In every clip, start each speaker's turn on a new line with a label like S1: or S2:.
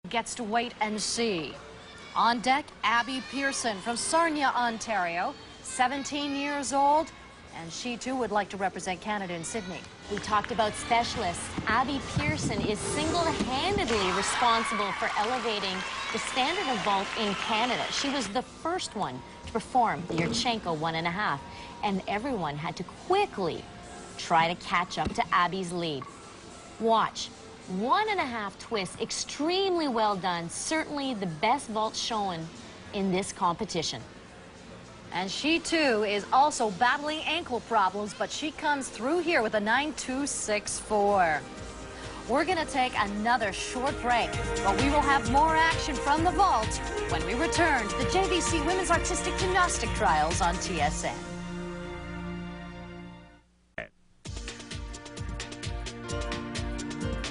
S1: Gets to wait and see. On deck, Abby Pearson from Sarnia, Ontario, 17 years old, and she too would like to represent Canada in Sydney.
S2: We talked about specialists. Abby Pearson is single-handedly responsible for elevating the standard of vault in Canada. She was the first one to perform the Yurchenko 1.5, and everyone had to quickly try to catch up to Abby's lead. Watch. 1.5 twists, extremely well done. Certainly the best vault shown in this competition.
S1: And she too is also battling ankle problems, but she comes through here with a 9.264. We're going to take another short break, but we will have more action from the vault when we return to the JVC Women's Artistic Gymnastic Trials on TSN.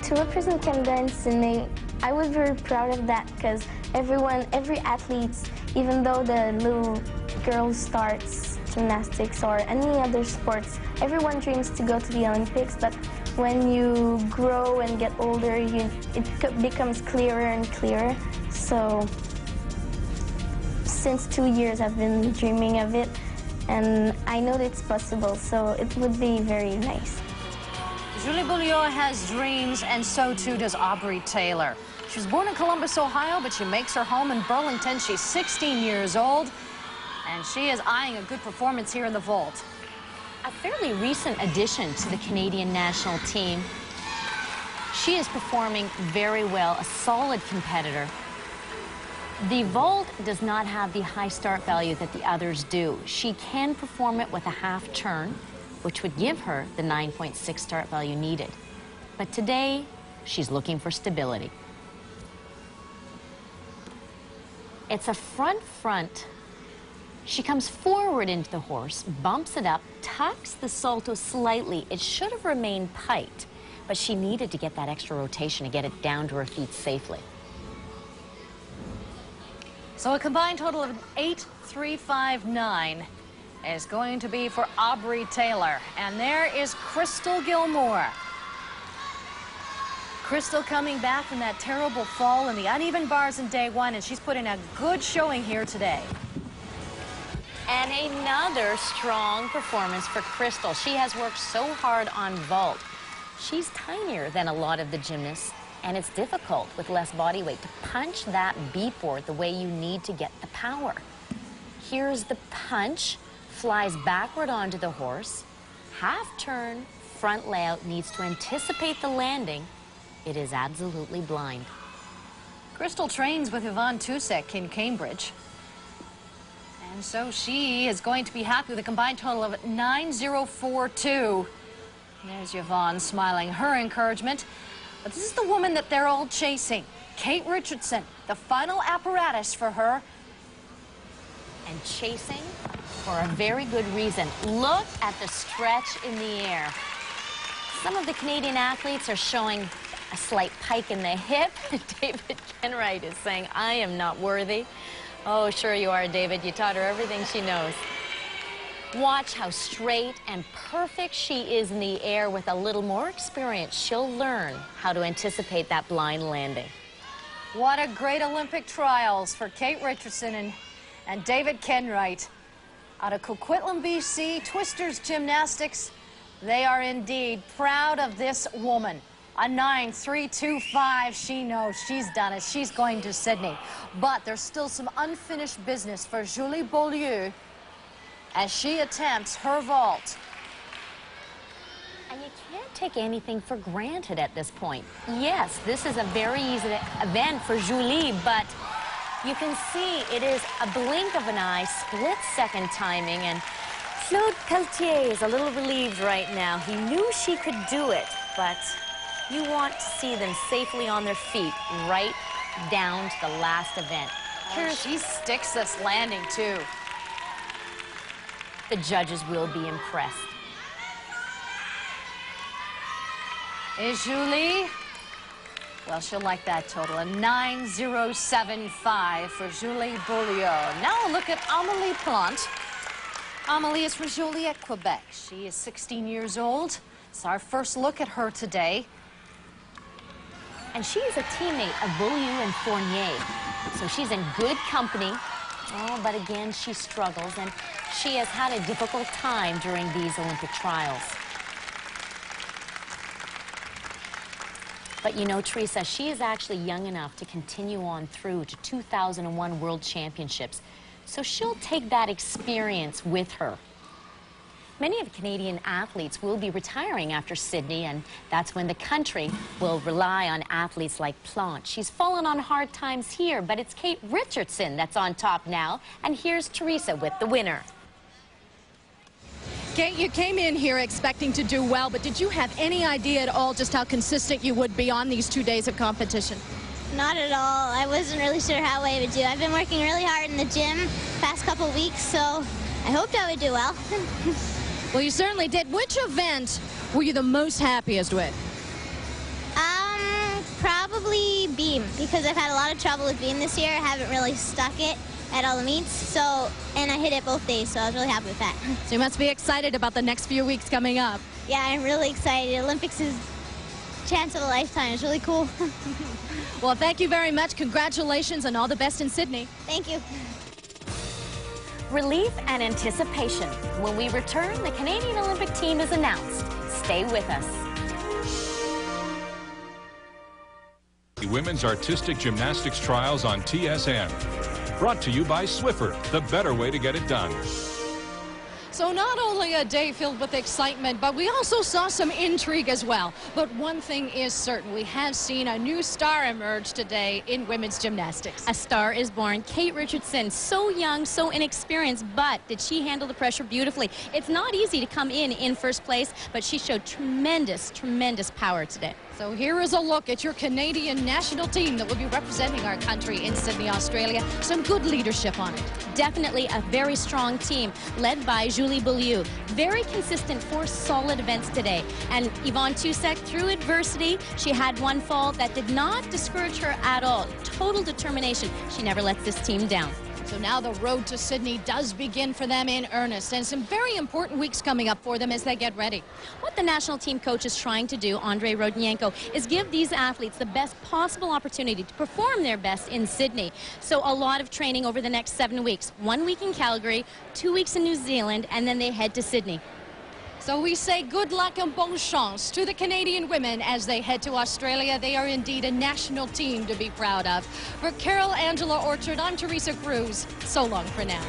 S3: To represent Canada in Sydney, I was very proud of that because every athlete, even though the little girl starts gymnastics or any other sports, everyone dreams to go to the Olympics, but when you grow and get older, it becomes clearer and clearer. So since 2 years, I've been dreaming of it, and I know that it's possible, so it would be very nice.
S1: Julie Beaulieu has dreams, and so too does Aubrey Taylor. She was born in Columbus, Ohio, but she makes her home in Burlington. She's 16 years old, and she is eyeing a good performance here in the vault.
S2: A fairly recent addition to the Canadian national team. She is performing very well, a solid competitor. The vault does not have the high start value that the others do. She can perform it with a half turn, which would give her the 9.6 start value needed. But today, she's looking for stability. It's a front. She comes forward into the horse, bumps it up, tucks the salto slightly. It should have remained piked, but she needed to get that extra rotation to get it down to her feet safely.
S1: So a combined total of 8.359 is going to be for Aubrey Taylor. And there is Crystal Gilmore. Crystal coming back from that terrible fall in the uneven bars in day one, and she's put in a good showing here today.
S2: And another strong performance for Crystal. She has worked so hard on vault. She's tinier than a lot of the gymnasts, and it's difficult with less body weight to punch that B-board the way you need to get the power. Here's the punch. Flies backward onto the horse. Half turn, front layout, needs to anticipate the landing. It is absolutely blind.
S1: Crystal trains with Yvonne Tusek in Cambridge. And so she is going to be happy with a combined total of 9.042. There's Yvonne smiling her encouragement. But this is the woman that they're all chasing. Kate Richardson, the final apparatus for her.
S2: And chasing for a very good reason. Look at the stretch in the air. Some of the Canadian athletes are showing a slight pike in the hip. David Kenwright is saying, I am not worthy. Oh, sure you are, David. You taught her everything she knows. Watch how straight and perfect she is in the air. With a little more experience, she'll learn how to anticipate that blind landing.
S1: What a great Olympic trials for Kate Richardson and David Kenwright. Out of Coquitlam, BC, Twisters Gymnastics, they are indeed proud of this woman. A 9.325, she knows she's done it. She's going to Sydney. But there's still some unfinished business for Julie Beaulieu as she attempts her vault.
S2: And you can't take anything for granted at this point. Yes, this is a very easy event for Julie, but you can see it is a blink of an eye, split-second timing, and Claude Pelletier is a little relieved right now. He knew she could do it, but you want to see them safely on their feet right down to the last event.
S1: She sticks this landing, too.
S2: The judges will be impressed.
S1: Is Julie? Well, she'll like that total, a 9.075 for Julie Beaulieu. Now a look at Amélie Plante. Amélie is from Joliet, Quebec. She is 16 years old. It's our first look at her today.
S2: And she is a teammate of Beaulieu and Fournier. So she's in good company. Oh, but again, she struggles, and she has had a difficult time during these Olympic trials. But you know, Teresa, she is actually young enough to continue on through to 2001 World Championships. So she'll take that experience with her. Many of the Canadian athletes will be retiring after Sydney, and that's when the country will rely on athletes like Plante. She's fallen on hard times here, but it's Kate Richardson that's on top now. And here's Teresa with the winner.
S4: Kate, you came in here expecting to do well, but did you have any idea at all just how consistent you would be on these 2 days of competition?
S5: Not at all. I wasn't really sure how I would do. I've been working really hard in the gym the past couple weeks, so I hoped I would do well.
S4: Well, you certainly did. Which event were you the most happiest with?
S5: Probably beam, because I've had a lot of trouble with beam this year. I haven't really stuck it at all the meets, and I hit it both days, so I was really happy with that.
S4: So you must be excited about the next few weeks coming up.
S5: Yeah, I'm really excited. Olympics is a chance of a lifetime. It's really cool.
S4: Well, thank you very much. Congratulations and all the best in Sydney.
S5: Thank you.
S2: Relief and anticipation. When we return, the Canadian Olympic team is announced. Stay with us.
S6: Women's Artistic Gymnastics Trials on TSN. Brought to you by Swiffer, the better way to get it done.
S4: So not only a day filled with excitement, but we also saw some intrigue as well. But one thing is certain, we have seen a new star emerge today in women's gymnastics.
S7: A star is born. Kate Richardson, so young, so inexperienced, but did she handle the pressure beautifully? It's not easy to come in first place, but she showed tremendous, tremendous power today.
S4: So here is a look at your Canadian national team that will be representing our country in Sydney, Australia. Some good leadership on it.
S7: Definitely a very strong team led by Julie Beaulieu. Very consistent, 4 solid events today. And Yvonne Tusek, through adversity, she had one fall that did not discourage her at all. Total determination. She never lets this team down.
S4: So now the road to Sydney does begin for them in earnest, and some very important weeks coming up for them as they get ready.
S7: What the national team coach is trying to do, Andrei Rodionenko, is give these athletes the best possible opportunity to perform their best in Sydney. So a lot of training over the next 7 weeks. 1 week in Calgary, 2 weeks in New Zealand, and then they head to Sydney.
S4: So we say good luck and bon chance to the Canadian women as they head to Australia. They are indeed a national team to be proud of. For Carol Angela Orchard, I'm Teresa Cruz. So long for now.